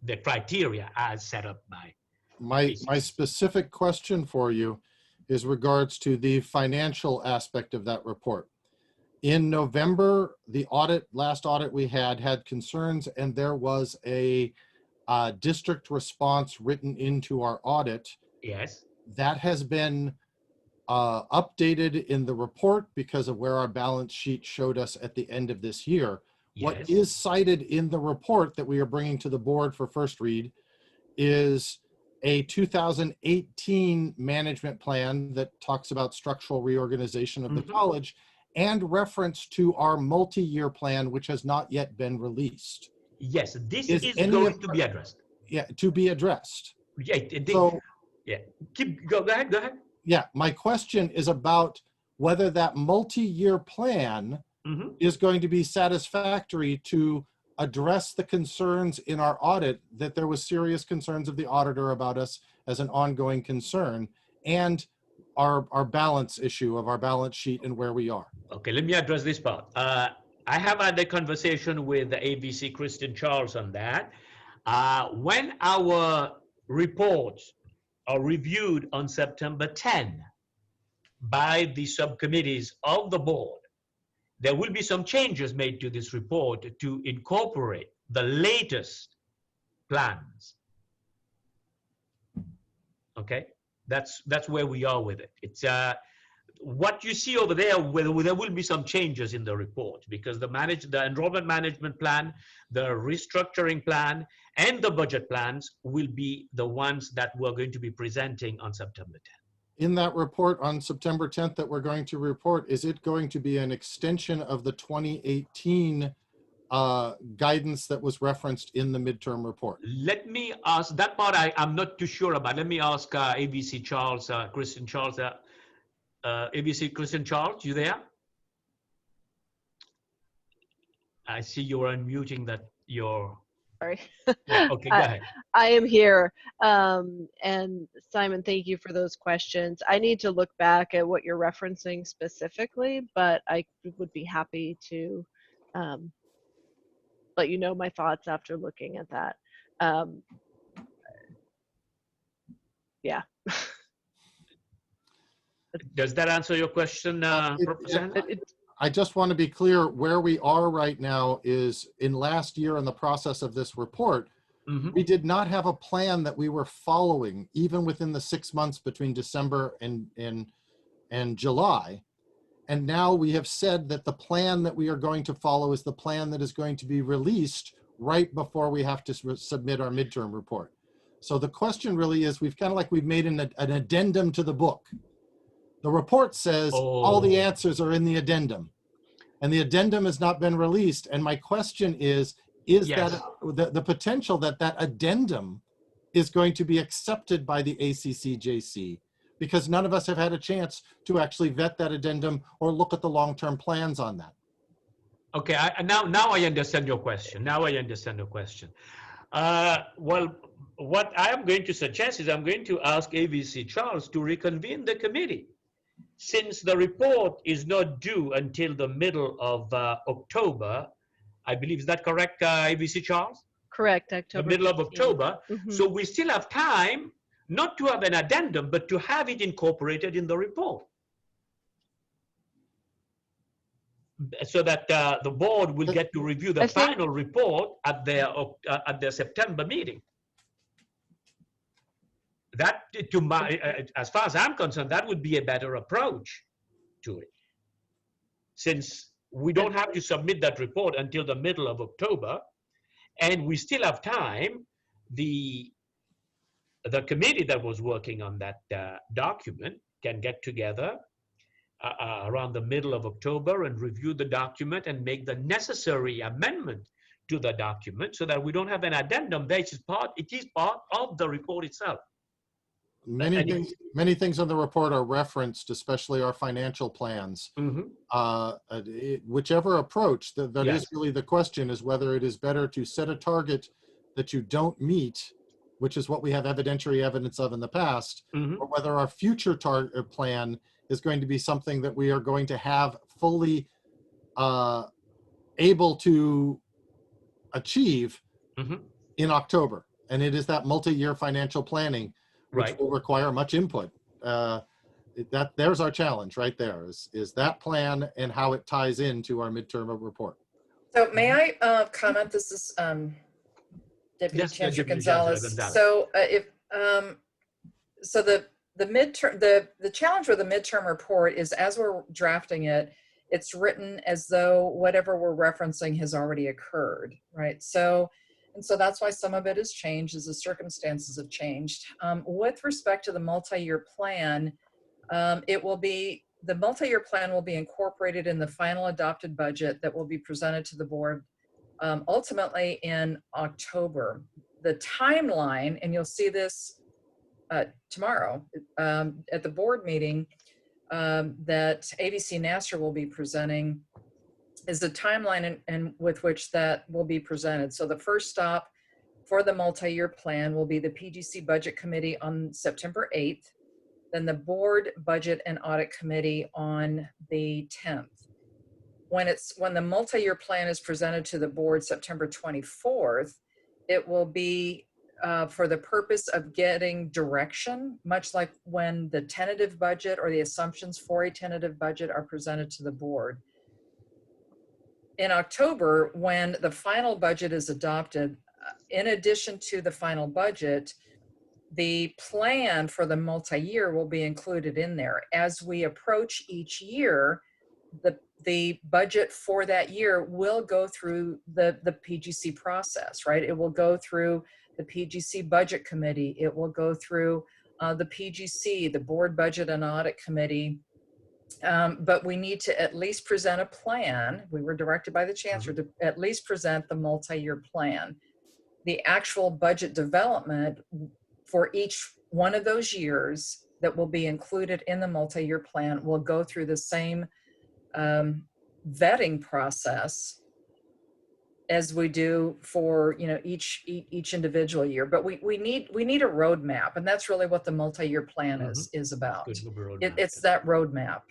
the criteria as set up by My specific question for you is regards to the financial aspect of that report. In November, the last audit we had concerns, and there was a district response written into our audit. Yes. That has been updated in the report because of where our balance sheet showed us at the end of this year. Yes. What is cited in the report that we are bringing to the board for first read is a 2018 management plan that talks about structural reorganization of the college and reference to our multi-year plan, which has not yet been released. Yes, this is going to be addressed. Yeah, to be addressed. Yeah, yeah. Go ahead, go ahead. Yeah, my question is about whether that multi-year plan is going to be satisfactory to address the concerns in our audit, that there was serious concerns of the auditor about us as an ongoing concern, and our balance issue of our balance sheet and where we are. Okay, let me address this part. I have had a conversation with the ABC Kristen Charles on that. When our reports are reviewed on September 10 by the subcommittees of the board, there will be some changes made to this report to incorporate the latest plans. Okay, that's where we are with it. It's what you see over there, where there will be some changes in the report, because the enrollment management plan, the restructuring plan, and the budget plans will be the ones that we're going to be presenting on September 10th. In that report on September 10th that we're going to report, is it going to be an extension of the 2018 guidance that was referenced in the midterm report? Let me ask, that part I'm not too sure about. Let me ask ABC Charles, Kristen Charles. ABC Kristen Charles, you there? I see you're unmuting that you're... Sorry. Yeah, okay, go ahead. I am here. And Simon, thank you for those questions. I need to look back at what you're referencing specifically, but I would be happy to let you know my thoughts after looking at that. Yeah. Does that answer your question, Professor? I just want to be clear, where we are right now is in last year in the process of this report, we did not have a plan that we were following, even within the 6 months between December and July. And now we have said that the plan that we are going to follow is the plan that is going to be released right before we have to submit our midterm report. So the question really is, we've made an addendum to the book. The report says all the answers are in the addendum, and the addendum has not been released. And my question is yes, that the potential that addendum is going to be accepted by the ACCJC, because none of us have had a chance to actually vet that addendum or look at the long-term plans on that. Okay, now I understand your question. Well, what I am going to suggest is I'm going to ask ABC Charles to reconvene the committee. Since the report is not due until the middle of October, I believe, is that correct, ABC Charles? Correct, October. The middle of 15th. October. So we still have time not to have an addendum, but to have it incorporated in the report. so that the board will get to review the I think- final report at their September meeting. That, to my, as far as I'm concerned, that would be a better approach to it. Since we don't have to submit that report until the middle of October, and we still have time, the committee that was working on that document can get together around the middle of October and review the document and make the necessary amendment to the document so that we don't have an addendum there. It is part of the report itself. Many things on the report are referenced, especially our financial plans. Whichever approach, that is really the question, is whether it is better to set a target that you don't meet, which is what we have evidentiary evidence of in the past, or whether our future target plan is going to be something that we are going to have fully able to achieve in October. And it is that multi-year financial planning which will require much input. There's our challenge right there, is that plan and how it ties into our midterm report. So may I comment? This is Deputy Chancellor Gonzalez. So so the midterm, the challenge with the midterm report is, as we're drafting it, it's written as though whatever we're referencing has already occurred, right? And so that's why some of it has changed as the circumstances have changed. With respect to the multi-year plan, the multi-year plan will be incorporated in the final adopted budget that will be presented to the board ultimately in October. The timeline, and you'll see this tomorrow at the board meeting that ABC Nassar will be presenting, is the timeline and with which that will be presented. So the first stop for the multi-year plan will be the PGC Budget Committee on September 8th, then the Board Budget and Audit Committee on the 10th. When the multi-year plan is presented to the board September 24th, it will be for the purpose of getting direction, much like when the tentative budget or the assumptions for a tentative budget are presented to the board. In October, when the final budget is adopted, in addition to the final budget, the plan for the multi-year will be included in there. As we approach each year, the budget for that year will go through the PGC process, right? It will go through the PGC Budget Committee. It will go through the PGC, the Board Budget and Audit Committee. But we need to at least present a plan. We were directed by the Chancellor to at least present the multi-year plan. The actual budget development for each one of those years that will be included in the multi-year plan will go through the same vetting process as we do for each individual year. But we need a roadmap, and that's really what the multi-year plan is about. It's that roadmap.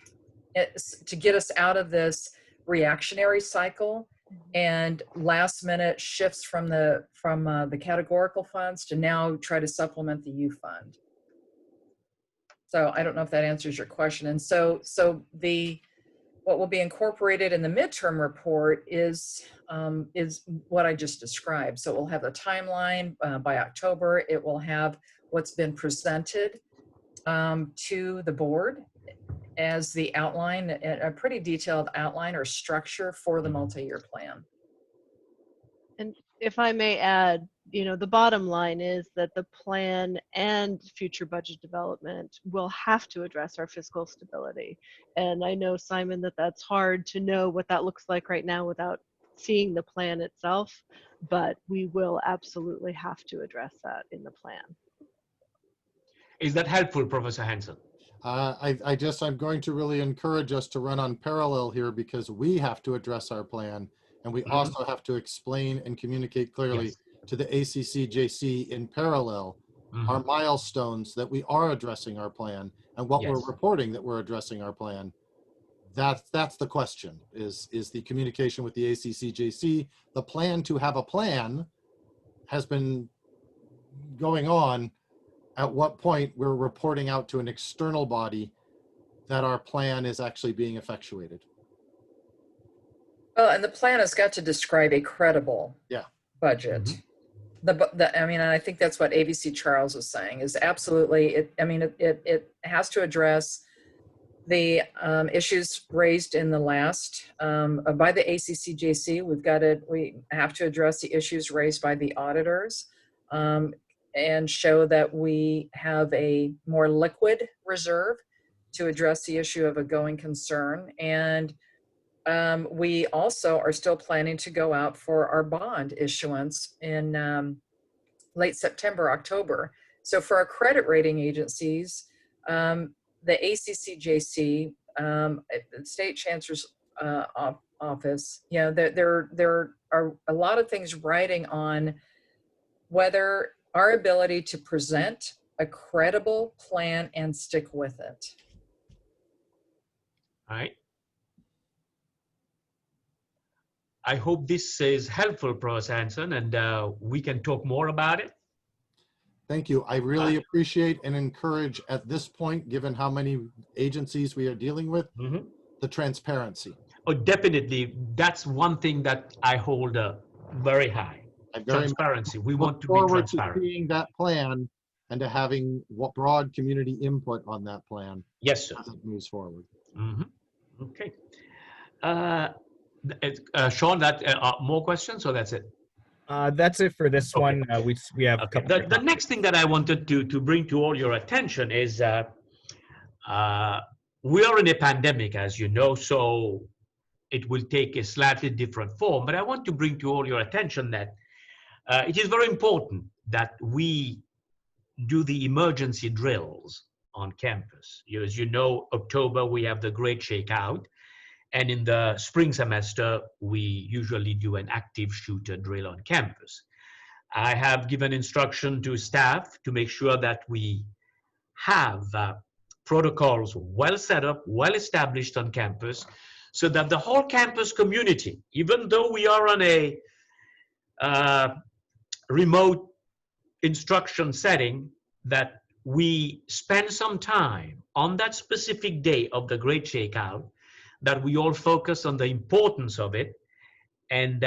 It's to get us out of this reactionary cycle and last minute shifts from the categorical funds to now try to supplement the U fund. So I don't know if that answers your question. And so what will be incorporated in the midterm report is what I just described. So it will have the timeline by October. It will have what's been presented to the board as the outline, a pretty detailed outline or structure for the multi-year plan. And if I may add, the bottom line is that the plan and future budget development will have to address our fiscal stability. And I know, Simon, that's hard to know what that looks like right now without seeing the plan itself, but we will absolutely have to address that in the plan. Is that helpful, Professor Hansen? I'm going to really encourage us to run on parallel here, because we have to address our plan, and we also have to explain and communicate clearly to the ACCJC in parallel our milestones that we are addressing our plan and what we're reporting that we're addressing our plan. That's the question, is the communication with the ACCJC. The plan to have a plan has been going on. At what point we're reporting out to an external body that our plan is actually being effectuated. Well, and the plan has got to describe a credible budget. I mean, and I think that's what ABC Charles was saying is absolutely, it has to address the issues raised in the last, by the ACCJC. We have to address the issues raised by the auditors and show that we have a more liquid reserve to address the issue of a going concern. And we also are still planning to go out for our bond issuance in late September, October. So for our credit rating agencies, the ACCJC, State Chancellor's office, you know, there are a lot of things riding on whether our ability to present a credible plan and stick with it. All right. I hope this is helpful, Professor Hanson, and we can talk more about it. Thank you. I really appreciate and encourage at this point, given how many agencies we are dealing with, the transparency. Oh, definitely. That's one thing that I hold very high. Transparency. We want to be transparent. To seeing that plan and to having broad community input on that plan. Yes, sir. As it moves forward. Okay. Sean, more questions, or that's it? That's it for this one. We have a couple. The next thing that I wanted to bring to all your attention is we are in a pandemic, as you know, so it will take a slightly different form. But I want to bring to all your attention that it is very important that we do the emergency drills on campus. As you know, October, we have the Great Shakeout. And in the spring semester, we usually do an active shooter drill on campus. I have given instruction to staff to make sure that we have protocols well set up, well established on campus, so that the whole campus community, even though we are on a remote instruction setting, that we spend some time on that specific day of the Great Shakeout, that we all focus on the importance of it. And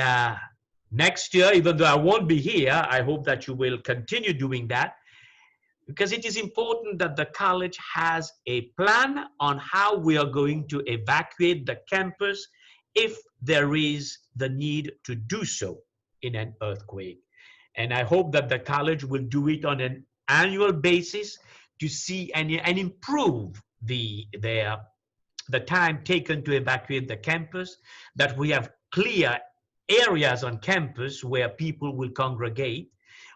next year, even though I won't be here, I hope that you will continue doing that, because it is important that the college has a plan on how we are going to evacuate the campus if there is the need to do so in an earthquake. And I hope that the college will do it on an annual basis to see and improve the time taken to evacuate the campus, that we have clear areas on campus where people will congregate,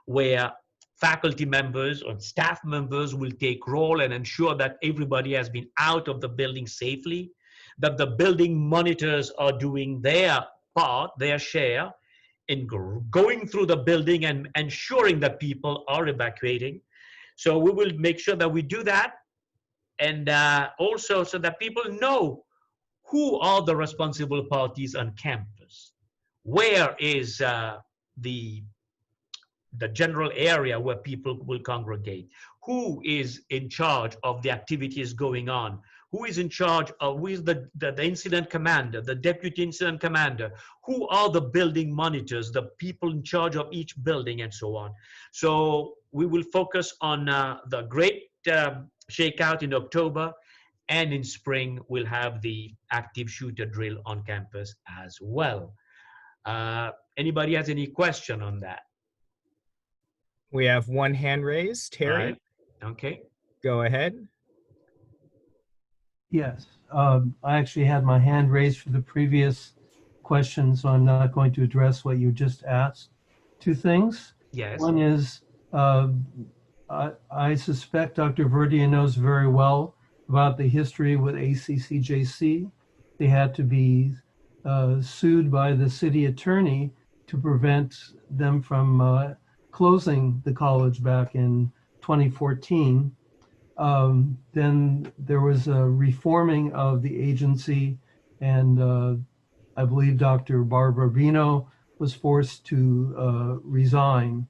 where faculty members or staff members will take role and ensure that everybody has been out of the building safely, that the building monitors are doing their part, their share, in going through the building and ensuring that people are evacuating. So we will make sure that we do that. And also so that people know who are the responsible parties on campus. Where is the general area where people will congregate? Who is in charge of the activities going on? Who is in charge of, who is the incident commander, the deputy incident commander? Who are the building monitors, the people in charge of each building, and so on? So we will focus on the Great Shakeout in October, and in spring we'll have the active shooter drill on campus as well. Anybody has any question on that? We have one hand raised. Terry. Right. Okay. Go ahead. Yes, I actually had my hand raised for the previous question, so I'm not going to address what you just asked. Two things. Yes. One is, I suspect Dr. Vurdien knows very well about the history with ACCJC. They had to be sued by the city attorney to prevent them from closing the college back in 2014. Then there was a reforming of the agency, and I believe Dr. Barbara Bino was forced to resign.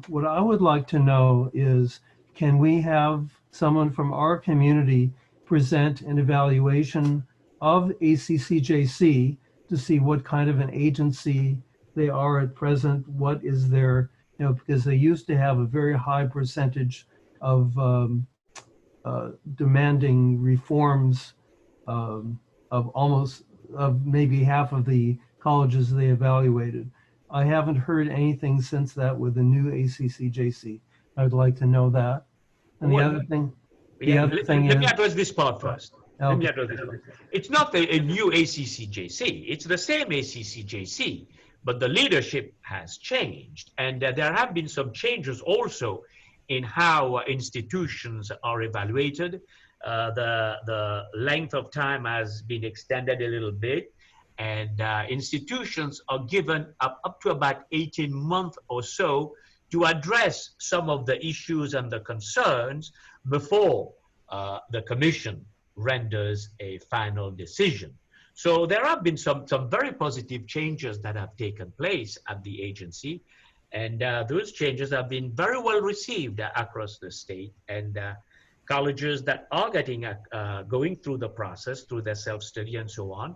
What I would like to know is, can we have someone from our community present an evaluation of ACCJC to see what kind of an agency they are at present. What is their, because they used to have a very high percentage of demanding reforms of maybe half of the colleges they evaluated. I haven't heard anything since that with the new ACCJC. I would like to know that. And the other thing, let me address this part first. Okay. Let me address this part. It's not a new ACCJC. It's the same ACCJC, but the leadership has changed. And there have been some changes also in how institutions are evaluated. The length of time has been extended a little bit, and institutions are given up to about 18 months or so to address some of the issues and the concerns before the commission renders a final decision. So there have been some very positive changes that have taken place at the agency, and those changes have been very well received across the state, and colleges that are going through the process, through their self-study and so on,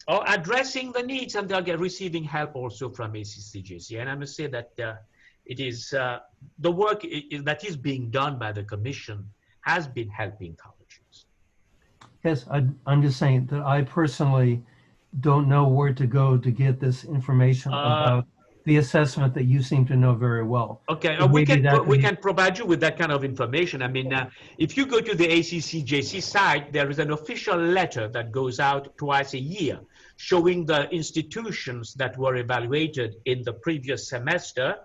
are addressing the needs, and they're receiving help also from ACCJC. And I must say that it is the work that is being done by the commission has been helping colleges. Yes, I'm just saying that I personally don't know where to go to get this information about the assessment that you seem to know very well. Okay, we can provide you with that kind of information. I mean, if you go to the ACCJC site, there is an official letter that goes out twice a year showing the institutions that were evaluated in the previous semester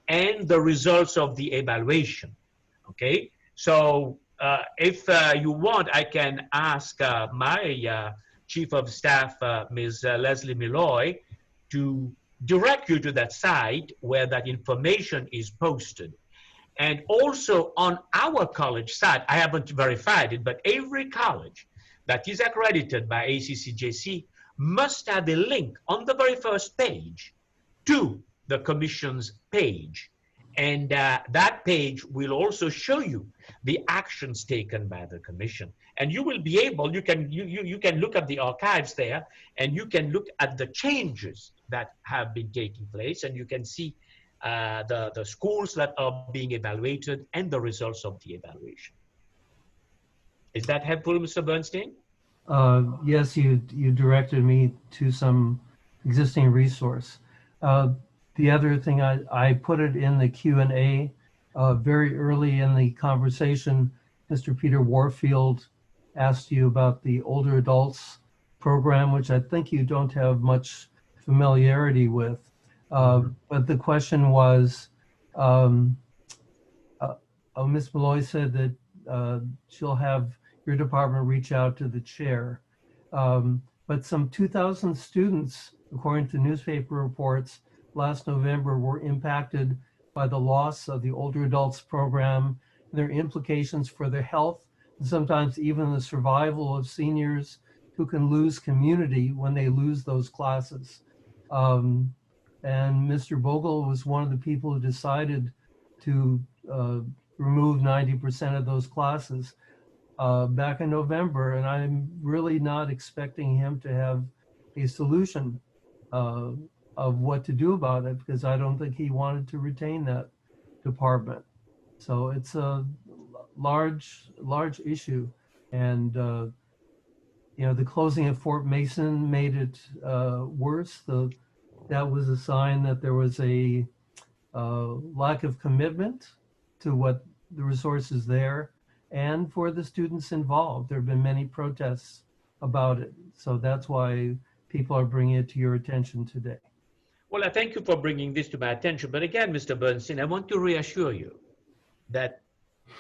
and the results of the evaluation. Okay, so if you want, I can ask my Chief of Staff, Ms. Leslie Milloy, to direct you to that site where that information is posted. And also on our college site, I haven't verified it, but every college that is accredited by ACCJC must have a link on the very first page to the commission's page. And that page will also show you the actions taken by the commission. And you will be able, you can look at the archives there, and you can look at the changes that have been taking place, and you can see the schools that are being evaluated and the results of the evaluation. Is that helpful, Mr. Bernstein? Yes, you directed me to some existing resource. The other thing, I put it in the Q&A very early in the conversation. Mr. Peter Warfield asked you about the older adults program, which I think you don't have much familiarity with. But the question was, Ms. Malloy said that she'll have your department reach out to the chair. But some 2,000 students, according to newspaper reports, last November were impacted by the loss of the older adults program, their implications for their health, and sometimes even the survival of seniors who can lose community when they lose those classes. And Mr. Bogle was one of the people who decided to remove 90% of those classes back in November, and I'm really not expecting him to have a solution of what to do about it, because I don't think he wanted to retain that department. So it's a large issue, and the closing of Fort Mason made it worse. That was a sign that there was a lack of commitment to what the resources there, and for the students involved. There have been many protests about it, so that's why people are bringing it to your attention today. Well, I thank you for bringing this to my attention. But again, Mr. Bernstein, I want to reassure you that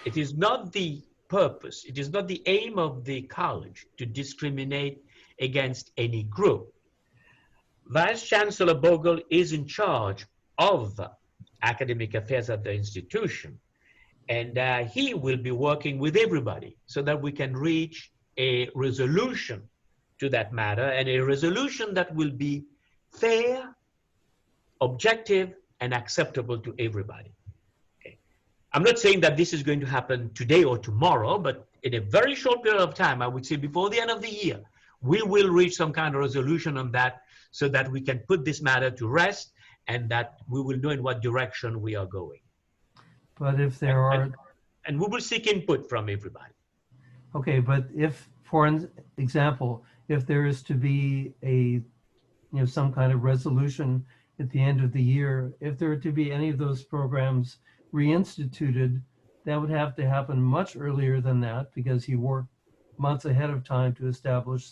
it is not the purpose, it is not the aim of the college to discriminate against any group. Vice Chancellor Bogle is in charge of academic affairs at the institution, and he will be working with everybody so that we can reach a resolution to that matter, and a resolution that will be fair, objective, and acceptable to everybody. Okay. I'm not saying that this is going to happen today or tomorrow, but in a very short period of time, I would say before the end of the year, we will reach some kind of resolution on that so that we can put this matter to rest and that we will know in what direction we are going. But if there are... And we will seek input from everybody. Okay, but if, for example, if there is to be a, some kind of resolution at the end of the year, if there are to be any of those programs reinstituted, that would have to happen much earlier than that because you work months ahead of time to establish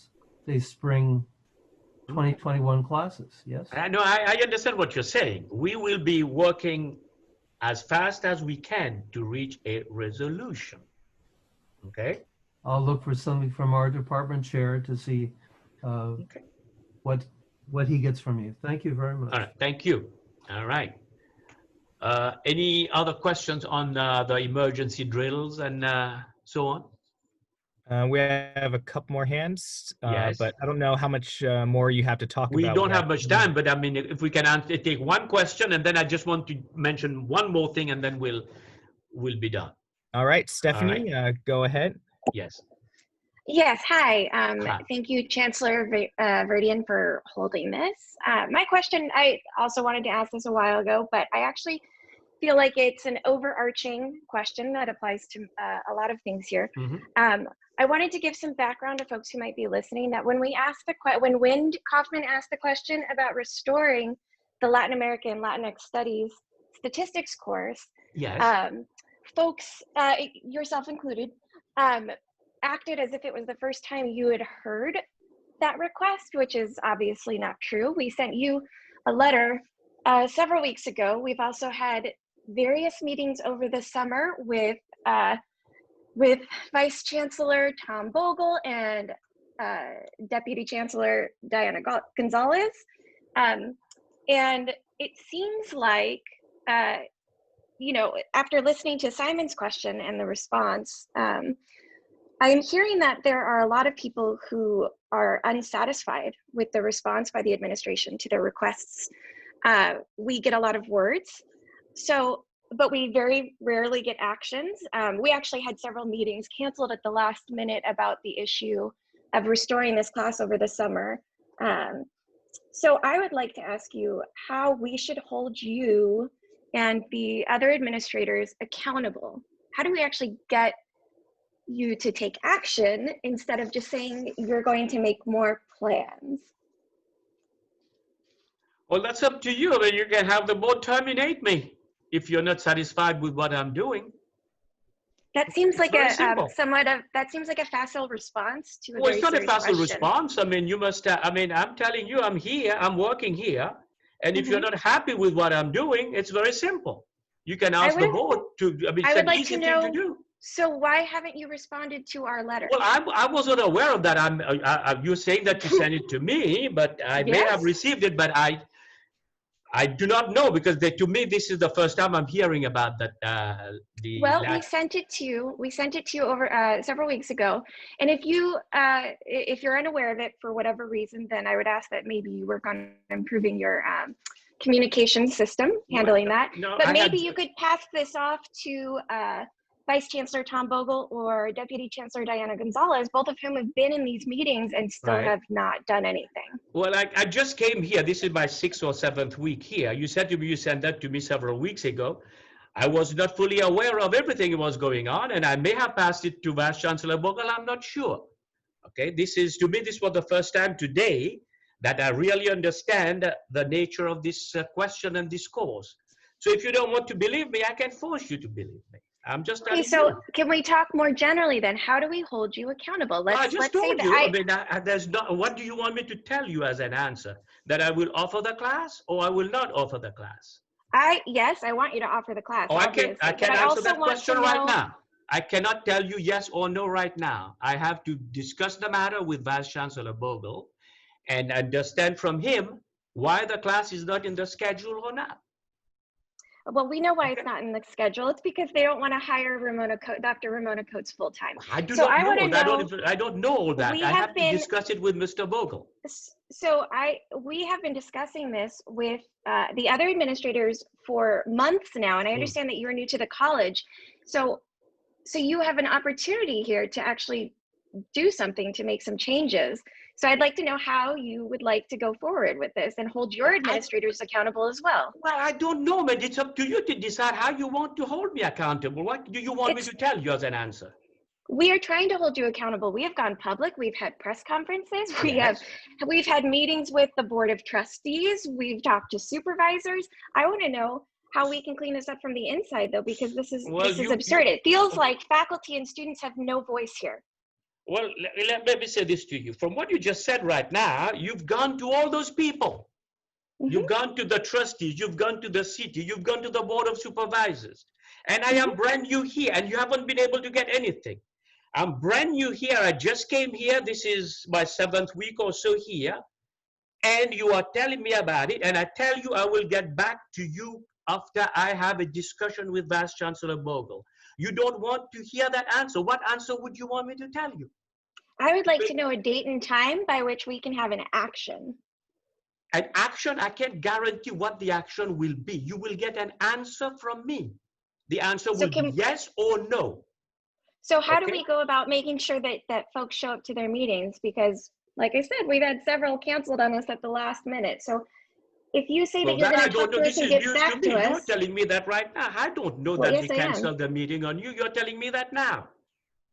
the spring 2021 classes, yes? I know, I understand what you're saying. We will be working as fast as we can to reach a resolution, okay? I'll look for something from our department chair to see what he gets from you. Thank you very much. All right, thank you. All right. Any other questions on the emergency drills and so on? We have a couple more hands, Yes. but I don't know how much more you have to talk about. We don't have much time, but I mean, if we can take one question, and then I just want to mention one more thing, and then we'll be done. All right, Stephanie, go ahead. Yes. Yes, hi. Thank you, Chancellor Vurdien, for holding this. My question, I also wanted to ask this a while ago, but I actually feel like it's an overarching question that applies to a lot of things here. I wanted to give some background to folks who might be listening that when we asked when Wind Kaufman asked the question about restoring the Latin American Latinx Studies statistics course, yes. Folks, yourself included, acted as if it was the first time you had heard that request, which is obviously not true. We sent you a letter several weeks ago. We've also had various meetings over the summer with Vice Chancellor Tom Bogle and Deputy Chancellor Diana Gonzalez. And it seems like, after listening to Simon's question and the response, I am hearing that there are a lot of people who are unsatisfied with the response by the administration to their requests. We get a lot of words, but we very rarely get actions. We actually had several meetings canceled at the last minute about the issue of restoring this class over the summer. So I would like to ask you how we should hold you and the other administrators accountable. How do we actually get you to take action instead of just saying you're going to make more plans? Well, that's up to you. I mean, you can have the board terminate me if you're not satisfied with what I'm doing. That seems like that seems like a facile response to a Well, it's not a facile question. response. I mean, you must, I'm telling you, I'm here, I'm working here. And if you're not happy with what I'm doing, it's very simple. You can ask the board to, it's an easy thing to do. So why haven't you responded to our letter? Well, I wasn't aware of that. You're saying that you sent it to me, but I may have received it, but I do not know because to me this is the first time I'm hearing about that. We sent it to you. We sent it to you over several weeks ago. And if you're unaware of it for whatever reason, then I would ask that maybe you work on improving your communication system, handling that. No, but maybe you could pass this off to Vice Chancellor Tom Bogle or Deputy Chancellor Diana Gonzalez, both of whom have been in these meetings and still have not done anything. Well, I just came here. This is my 6th or 7th week here. You said to me, you sent that to me several weeks ago. I was not fully aware of everything that was going on, and I may have passed it to Vice Chancellor Bogle. I'm not sure. Okay, to me, this was the first time today that I really understand the nature of this question and this cause. So if you don't want to believe me, I can force you to believe me. I'm just telling you. Can we talk more generally then? How do we hold you accountable? I just told you. There's not. What do you want me to tell you as an answer? That I will offer the class or I will not offer the class? Yes, I want you to offer the class. Oh, I can answer that question right now. I cannot tell you yes or no right now. I have to discuss the matter with Vice Chancellor Bogle and understand from him why the class is not in the schedule or not. Well, we know why it's not in the schedule. It's because they don't want to hire Dr. Ramona Coates full time. I do not know that. I don't know all that. I have to discuss it with Mr. Bogle. So we have been discussing this with the other administrators for months now, and I understand that you're new to the college. So you have an opportunity here to actually do something to make some changes. So I'd like to know how you would like to go forward with this and hold your administrators accountable as well. Well, I don't know, man. It's up to you to decide how you want to hold me accountable. What do you want me to tell you as an answer? We are trying to hold you accountable. We have gone public. We've had press conferences. We've had meetings with the Board of Trustees. We've talked to supervisors. I want to know how we can clean this up from the inside, though, because this is absurd. It feels like faculty and students have no voice here. Well, let me say this to you. From what you just said right now, you've gone to all those people. You've gone to the trustees, you've gone to the city, you've gone to the Board of Supervisors. And I am brand new here, and you haven't been able to get anything. I'm brand new here. I just came here. This is my 7th week or so here. And you are telling me about it. And I tell you, I will get back to you after I have a discussion with Vice Chancellor Bogle. You don't want to hear that answer. What answer would you want me to tell you? I would like to know a date and time by which we can have an action. An action? I can't guarantee what the action will be. You will get an answer from me. The answer will be yes or no. So how do we go about making sure that folks show up to their meetings? Because like I said, we've had several canceled on us at the last minute. So if you say that you're going to talk to us and get back to us. You're telling me that right now. I don't know that they canceled the meeting on you. You're telling me that now.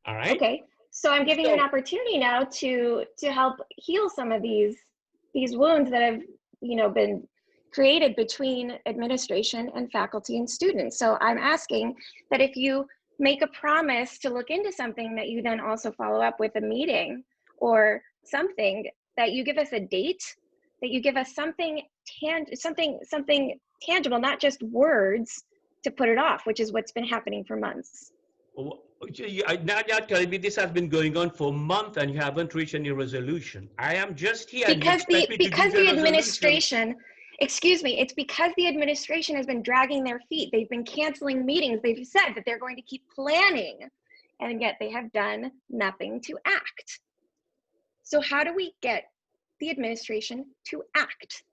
All right. Okay. So I'm giving you an opportunity now to help heal some of these wounds that have, been created between administration and faculty and students. So I'm asking that if you make a promise to look into something, that you then also follow up with a meeting or something, that you give us a date, that you give us something tangible, not just words to put it off, which is what's been happening for months. Now you're telling me this has been going on for a month and you haven't reached any resolution. I am just here. Because the administration, excuse me, it's because the administration has been dragging their feet. They've been canceling meetings. They've said that they're going to keep planning, and yet they have done nothing to act. So how do we get the administration to act?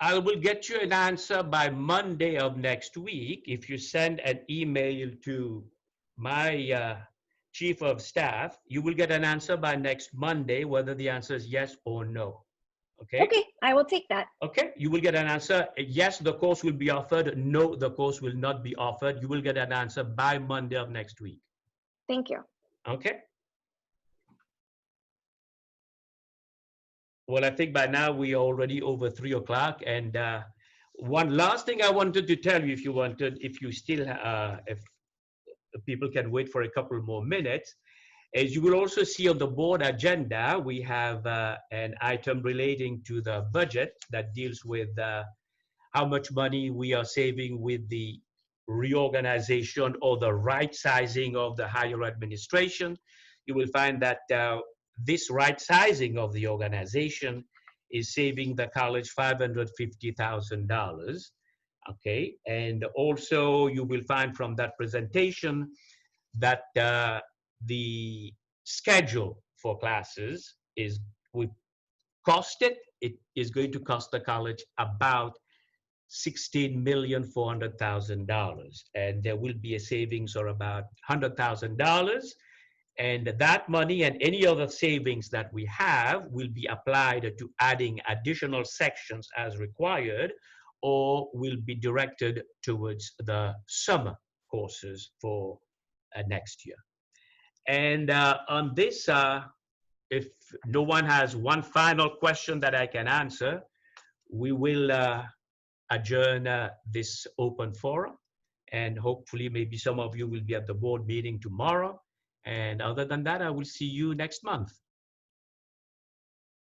I will get you an answer by Monday of next week. If you send an email to my chief of staff, you will get an answer by next Monday, whether the answer is yes or no. Okay? Okay, I will take that. Okay, you will get an answer. Yes, the course will be offered. No, the course will not be offered. You will get an answer by Monday of next week. Thank you. Okay. Well, I think by now we are already over 3 o'clock. And one last thing I wanted to tell you, if you still, if people can wait for a couple more minutes, as you will also see on the board agenda, we have an item relating to the budget that deals with how much money we are saving with the reorganization or the right sizing of the higher administration. You will find that this right sizing of the organization is saving the college $550,000. Okay, and also you will find from that presentation that the schedule for classes is it is going to cost the college about $16,400,000, and there will be a savings of about $100,000. And that money and any other savings that we have will be applied to adding additional sections as required, or will be directed towards the summer courses for next year. And on this, if no one has one final question that I can answer, we will adjourn this open forum. And hopefully maybe some of you will be at the board meeting tomorrow. And other than that, I will see you next month.